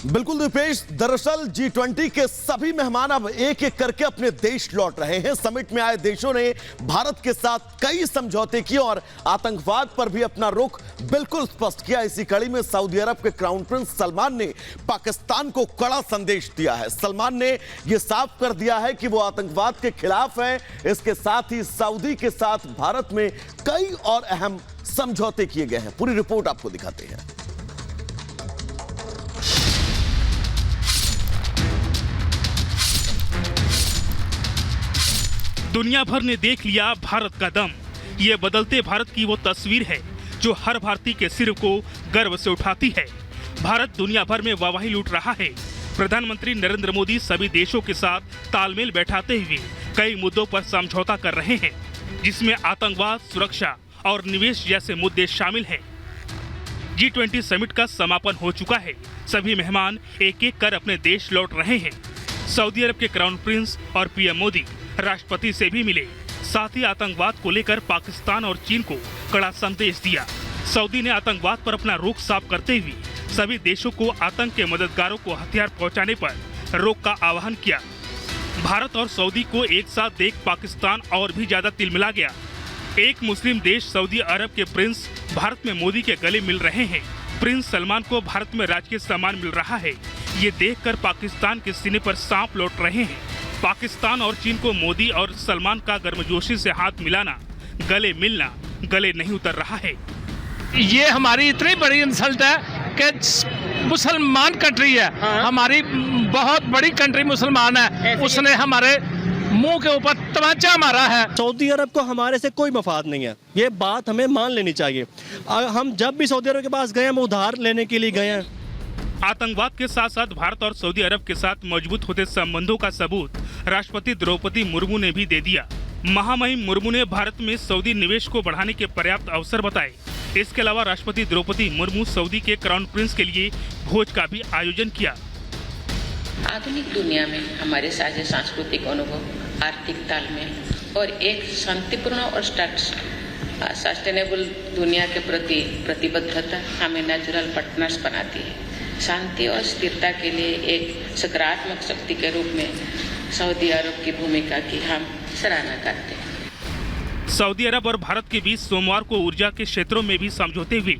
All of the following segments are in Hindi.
बिल्कुल दीपेश, दरअसल G20 के सभी मेहमान अब एक एक करके अपने देश लौट रहे हैं। समिट में आए देशों ने भारत के साथ कई समझौते किए और आतंकवाद पर भी अपना रुख बिल्कुल स्पष्ट किया। इसी कड़ी में सऊदी अरब के क्राउन प्रिंस सलमान ने पाकिस्तान को कड़ा संदेश दिया है। सलमान ने यह साफ कर दिया है कि वो आतंकवाद के खिलाफ है। इसके साथ ही सऊदी के साथ भारत में कई और अहम समझौते किए गए हैं। पूरी रिपोर्ट आपको दिखाते हैं। दुनिया भर ने देख लिया भारत का दम। ये बदलते भारत की वो तस्वीर है जो हर भारतीय के सिर को गर्व से उठाती है। भारत दुनिया भर में वाहवाही लूट रहा है। प्रधानमंत्री नरेंद्र मोदी सभी देशों के साथ तालमेल बैठाते हुए कई मुद्दों पर समझौता कर रहे हैं, जिसमें आतंकवाद, सुरक्षा और निवेश जैसे मुद्दे शामिल हैं। G20 समिट का समापन हो चुका है। सभी मेहमान एक एक कर अपने देश लौट रहे हैं। सऊदी अरब के क्राउन प्रिंस और पीएम मोदी राष्ट्रपति से भी मिले। साथ ही आतंकवाद को लेकर पाकिस्तान और चीन को कड़ा संदेश दिया। सऊदी ने आतंकवाद पर अपना रुख साफ करते हुए सभी देशों को आतंक के मददगारों को हथियार पहुंचाने पर रोक का आह्वान किया। भारत और सऊदी को एक साथ देख पाकिस्तान और भी ज्यादा तिलमिला गया। एक मुस्लिम देश सऊदी अरब के प्रिंस भारत में मोदी के गले मिल रहे हैं। प्रिंस सलमान को भारत में राजकीय सम्मान मिल रहा है। ये देखकर पाकिस्तान के सीने पर सांप लौट रहे हैं। पाकिस्तान और चीन को मोदी और सलमान का गर्मजोशी से हाथ मिलाना, गले मिलना, गले नहीं उतर रहा है। ये हमारी इतनी बड़ी इंसल्ट है कि मुसलमान कंट्री है। हमारी बहुत बड़ी कंट्री मुसलमान है, उसने हमारे मुंह के ऊपर तमाचा मारा है। सऊदी अरब को हमारे से कोई मफाद नहीं है, ये बात हमें मान लेनी चाहिए। हम जब भी सऊदी अरब के पास गए, हम उधार लेने के लिए गए हैं। आतंकवाद के साथ साथ भारत और सऊदी अरब के साथ मजबूत होते संबंधों का सबूत राष्ट्रपति द्रौपदी मुर्मू ने भी दे दिया। महामहिम मुर्मू ने भारत में सऊदी निवेश को बढ़ाने के पर्याप्त अवसर बताए। इसके अलावा राष्ट्रपति द्रौपदी मुर्मू सऊदी के क्राउन प्रिंस के लिए भोज का भी आयोजन किया। आधुनिक दुनिया में हमारे साझे सांस्कृतिक अनुभव, आर्थिक तालमेल और एक शांतिपूर्ण और सस्टेनेबल दुनिया के प्रति प्रतिबद्धता हमें नेचुरल पार्टनर्स बनाती है। शांति और स्थिरता के लिए एक सकारात्मक शक्ति के रूप में सऊदी अरब की भूमिका की हम सराहना करते हैं। सऊदी अरब और भारत के बीच सोमवार को ऊर्जा के क्षेत्रों में भी समझौते हुए।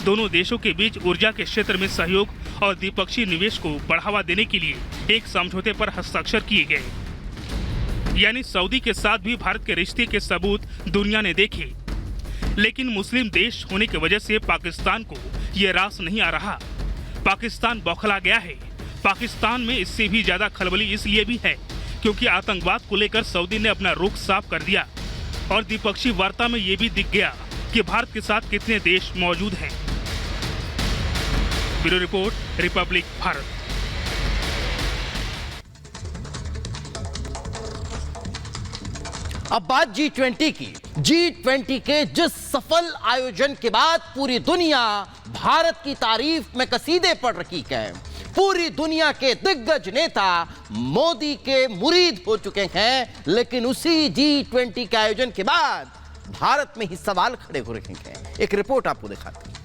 दोनों देशों के बीच ऊर्जा के क्षेत्र में सहयोग और द्विपक्षीय निवेश को बढ़ावा देने के लिए एक समझौते पर हस्ताक्षर किए गए। यानी सऊदी के साथ भी भारत के रिश्ते के सबूत दुनिया ने देखे। लेकिन मुस्लिम देश होने की वजह से पाकिस्तान को ये रास नहीं आ रहा। पाकिस्तान बौखला गया है। पाकिस्तान में इससे भी ज्यादा खलबली इसलिए भी है क्योंकि आतंकवाद को लेकर सऊदी ने अपना रुख साफ कर दिया और द्विपक्षीय वार्ता में ये भी दिख गया कि भारत के साथ कितने देश मौजूद हैं। Bureau report, Republic Bharat. अब बात G20 की। G20 के जिस सफल आयोजन के बाद पूरी दुनिया भारत की तारीफ में कसीदे पढ़ रही है। पूरी दुनिया के दिग्गज नेता मोदी के मुरीद हो चुके हैं, लेकिन उसी G20 के आयोजन के बाद भारत में ही सवाल खड़े हो रहे हैं। एक रिपोर्ट आपको दिखाते हैं।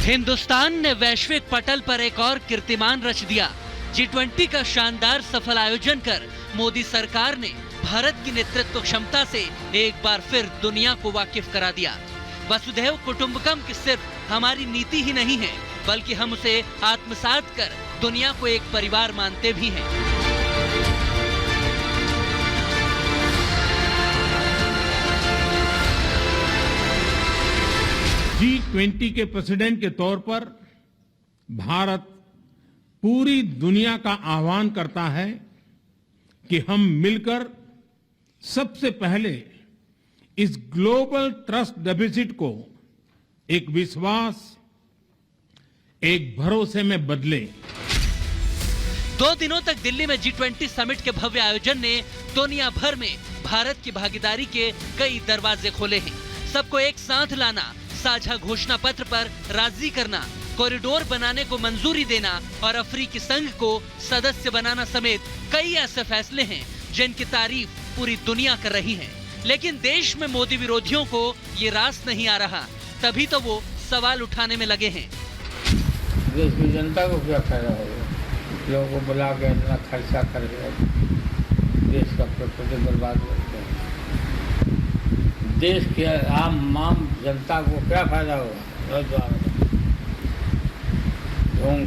हिंदुस्तान ने वैश्विक पटल पर एक और कीर्तिमान रच दिया। G20 का शानदार सफल आयोजन कर मोदी सरकार ने भारत की नेतृत्व क्षमता से एक बार फिर दुनिया को वाकिफ करा दिया। वसुधैव कुटुंबकम की सिर्फ हमारी नीति ही नहीं है, बल्कि हम उसे आत्मसात कर दुनिया को एक परिवार मानते भी हैं। G20 के प्रेसिडेंट के तौर पर भारत पूरी दुनिया का आह्वान करता है कि हम मिलकर सबसे पहले इस ग्लोबल ट्रस्ट डेफिसिट को एक विश्वास, एक भरोसे में बदलें। 2 दिनों तक दिल्ली में G20 समिट के भव्य आयोजन ने दुनिया भर में भारत की भागीदारी के कई दरवाजे खोले हैं। सबको एक साथ लाना, साझा घोषणा पत्र पर राजी करना, कॉरिडोर बनाने को मंजूरी देना और अफ्रीकी संघ को सदस्य बनाना समेत कई ऐसे फैसले हैं जिनकी तारीफ पूरी दुनिया कर रही है। लेकिन देश में मोदी विरोधियों को ये रास नहीं आ रहा, तभी तो वो सवाल उठाने में लगे हैं। देश की जनता को क्या फायदा होगा? लोगों को बुला के इतना खर्चा कर देश का प्रकृति बर्बाद करते हैं। देश के आम जनता को क्या फायदा होगा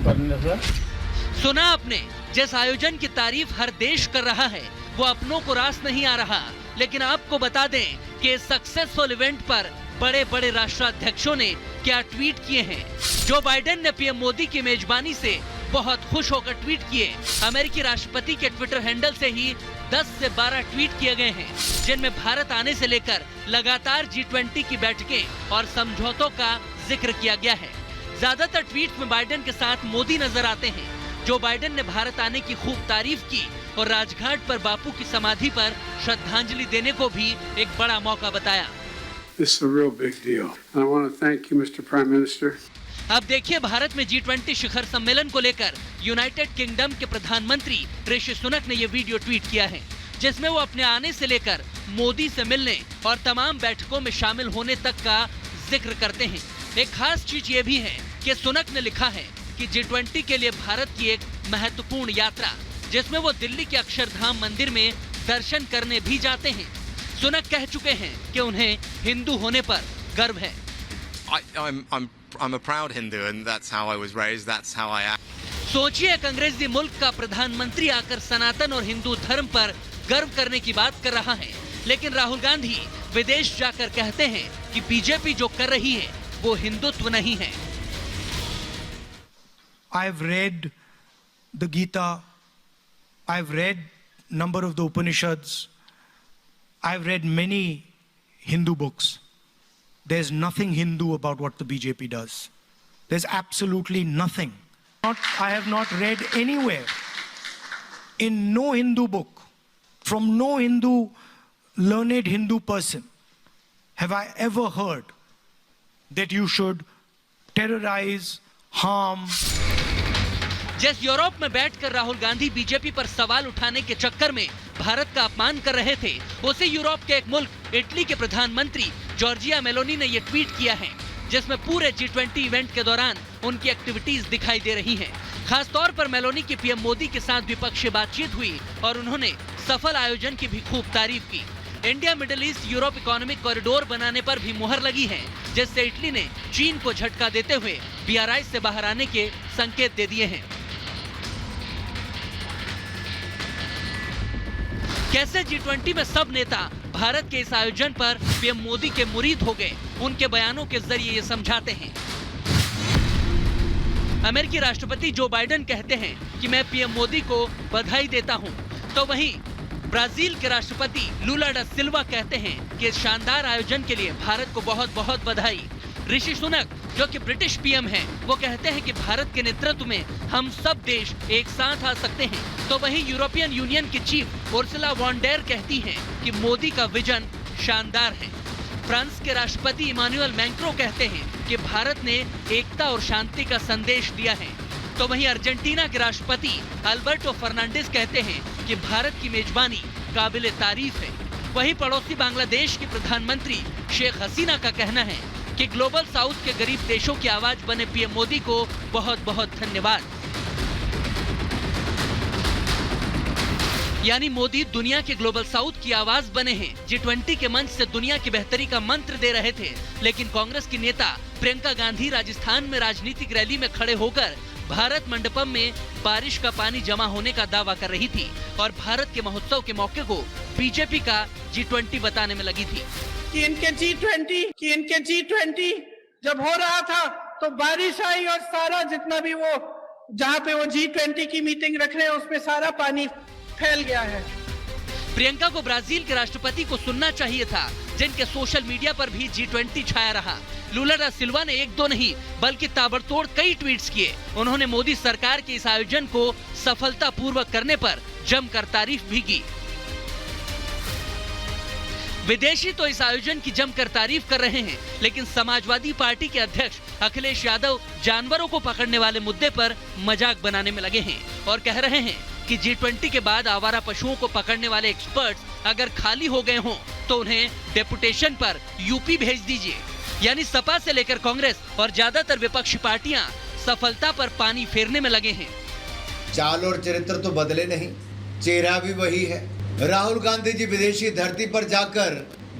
करने से? सुना आपने, जिस आयोजन की तारीफ हर देश कर रहा है वो अपनों को रास नहीं आ रहा। लेकिन आपको बता दें कि इस सक्सेसफुल इवेंट पर बड़े बड़े राष्ट्राध्यक्षों ने क्या ट्वीट किए हैं। जो बाइडेन ने पीएम मोदी की मेजबानी से बहुत खुश होकर ट्वीट किए। अमेरिकी राष्ट्रपति के ट्विटर हैंडल से ही 10 से 12 ट्वीट किए गए हैं, जिनमें भारत आने से लेकर लगातार G20 की बैठकें और समझौतों का जिक्र किया गया है। ज्यादातर ट्वीट में बाइडेन के साथ मोदी नजर आते हैं। जो बाइडेन ने भारत आने की खूब तारीफ की और राजघाट पर बापू की समाधि पर श्रद्धांजलि देने को भी एक बड़ा मौका बताया। This is a real big deal. I want to thank you, Mr. Prime Minister. अब देखिए, भारत में G20 शिखर सम्मेलन को लेकर यूनाइटेड किंगडम के प्रधानमंत्री ऋषि सुनक ने ये वीडियो ट्वीट किया है, जिसमें वो अपने आने से लेकर मोदी से मिलने और तमाम बैठकों में शामिल होने तक का जिक्र करते हैं। एक खास चीज ये भी है कि सुनक ने लिखा है कि G20 के लिए भारत की एक महत्वपूर्ण यात्रा, जिसमें वो दिल्ली के अक्षरधाम मंदिर में दर्शन करने भी जाते हैं। सुनक कह चुके हैं कि उन्हें हिंदू होने पर गर्व है। I'm a proud Hindu and that's how I was raised, that's how I am. सोचिए, एक अंग्रेजी मुल्क का प्रधानमंत्री आकर सनातन और हिंदू धर्म पर गर्व करने की बात कर रहा है, लेकिन राहुल गांधी विदेश जाकर कहते हैं कि बीजेपी जो कर रही है वो हिंदुत्व नहीं है। I've read the Gita, I've read number of the Upanishads, I've read many Hindu books. There's nothing Hindu about what the BJP does. There's absolutely nothing. I have not read anywhere in no Hindu book, from no learned Hindu person, have I ever heard that you should terrorize, harm. जिस यूरोप में बैठकर राहुल गांधी बीजेपी पर सवाल उठाने के चक्कर में भारत का अपमान कर रहे थे, उसी यूरोप के एक मुल्क इटली के प्रधानमंत्री जॉर्जिया मेलोनी ने ये ट्वीट किया है, जिसमें पूरे G20 इवेंट के दौरान उनकी एक्टिविटीज दिखाई दे रही हैं। खास तौर पर मेलोनी की पीएम मोदी के साथ द्विपक्षीय बातचीत हुई और उन्होंने सफल आयोजन की भी खूब तारीफ की। India middle east Europe economic corridor बनाने पर भी मुहर लगी है, जिससे इटली ने चीन को झटका देते हुए BRI से बाहर आने के संकेत दे दिए हैं। कैसे G20 में सब नेता भारत के इस आयोजन पर पीएम मोदी के मुरीद हो गए, उनके बयानों के जरिए ये समझाते हैं। अमेरिकी राष्ट्रपति जो बाइडेन कहते हैं कि मैं पीएम मोदी को बधाई देता हूं, तो वहीं ब्राजील के राष्ट्रपति लूला डा सिल्वा कहते हैं कि इस शानदार आयोजन के लिए भारत को बहुत बहुत बधाई। ऋषि सुनक जो कि ब्रिटिश पीएम हैं, वो कहते हैं कि भारत के नेतृत्व में हम सब देश एक साथ आ सकते हैं। तो वहीं यूरोपियन यूनियन की चीफ उर्सुला वॉन डेर कहती हैं कि मोदी का विजन शानदार है। फ्रांस के राष्ट्रपति इमानुएल मैक्रों कहते हैं कि भारत ने एकता और शांति का संदेश दिया है। तो वहीं अर्जेंटीना के राष्ट्रपति अल्बर्टो फर्नांडिस कहते हैं कि भारत की मेजबानी काबिले तारीफ है। वहीं पड़ोसी बांग्लादेश की प्रधानमंत्री शेख हसीना का कहना है कि ग्लोबल साउथ के गरीब देशों की आवाज बने पीएम मोदी को बहुत बहुत धन्यवाद। यानी मोदी दुनिया के ग्लोबल साउथ की आवाज बने हैं। G20 के मंच से दुनिया की बेहतरी का मंत्र दे रहे थे, लेकिन कांग्रेस की नेता प्रियंका गांधी राजस्थान में राजनीतिक रैली में खड़े होकर भारत मंडपम में बारिश का पानी जमा होने का दावा कर रही थी और भारत के महोत्सव के मौके को बीजेपी का G20 बताने में लगी थी। कि इनके G20 जब हो रहा था तो बारिश आई और सारा जितना भी वो जहाँ पे वो G20 की मीटिंग रख रहे हैं उसमें सारा पानी फैल गया है। प्रियंका को ब्राजील के राष्ट्रपति को सुनना चाहिए था, जिनके सोशल मीडिया पर भी G20 छाया रहा। लूला डा सिल्वा ने एक दो नहीं बल्कि ताबड़तोड़ कई ट्वीट्स किए। उन्होंने मोदी सरकार के इस आयोजन को सफलतापूर्वक करने पर जमकर तारीफ भी की। विदेशी तो इस आयोजन की जमकर तारीफ कर रहे हैं, लेकिन समाजवादी पार्टी के अध्यक्ष अखिलेश यादव जानवरों को पकड़ने वाले मुद्दे पर मजाक बनाने में लगे हैं और कह रहे हैं कि G20 के बाद आवारा पशुओं को पकड़ने वाले एक्सपर्ट्स अगर खाली हो गए हों तो उन्हें डेपुटेशन पर यूपी भेज दीजिए। यानी सपा से लेकर कांग्रेस और ज्यादातर विपक्षी पार्टियां सफलता पर पानी फेरने में लगे हैं। चाल और चरित्र तो बदले नहीं, चेहरा भी वही है। राहुल गांधी जी विदेशी धरती पर जाकर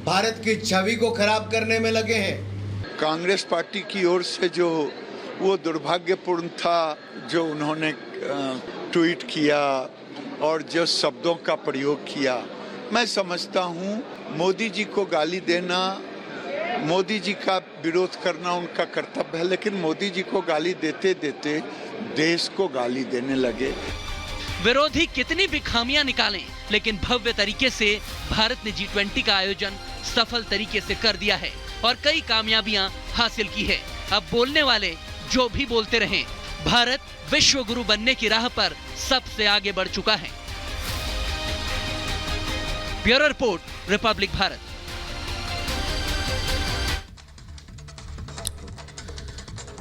भारत की छवि को खराब करने में लगे हैं। कांग्रेस पार्टी की ओर से जो वो दुर्भाग्यपूर्ण था जो उन्होंने ट्वीट किया और जो शब्दों का प्रयोग किया, मैं समझता हूँ मोदी जी को गाली देना, मोदी जी का विरोध करना उनका कर्तव्य है, लेकिन मोदी जी को गाली देते देते देश को गाली देने लगे। विरोधी कितनी भी खामियां निकालें, लेकिन भव्य तरीके से भारत ने G20 का आयोजन सफल तरीके से कर दिया है और कई कामयाबियां हासिल की है। अब बोलने वाले जो भी बोलते रहें, भारत विश्व गुरु बनने की राह पर सबसे आगे बढ़ चुका है। Bureau report, Republic Bharat.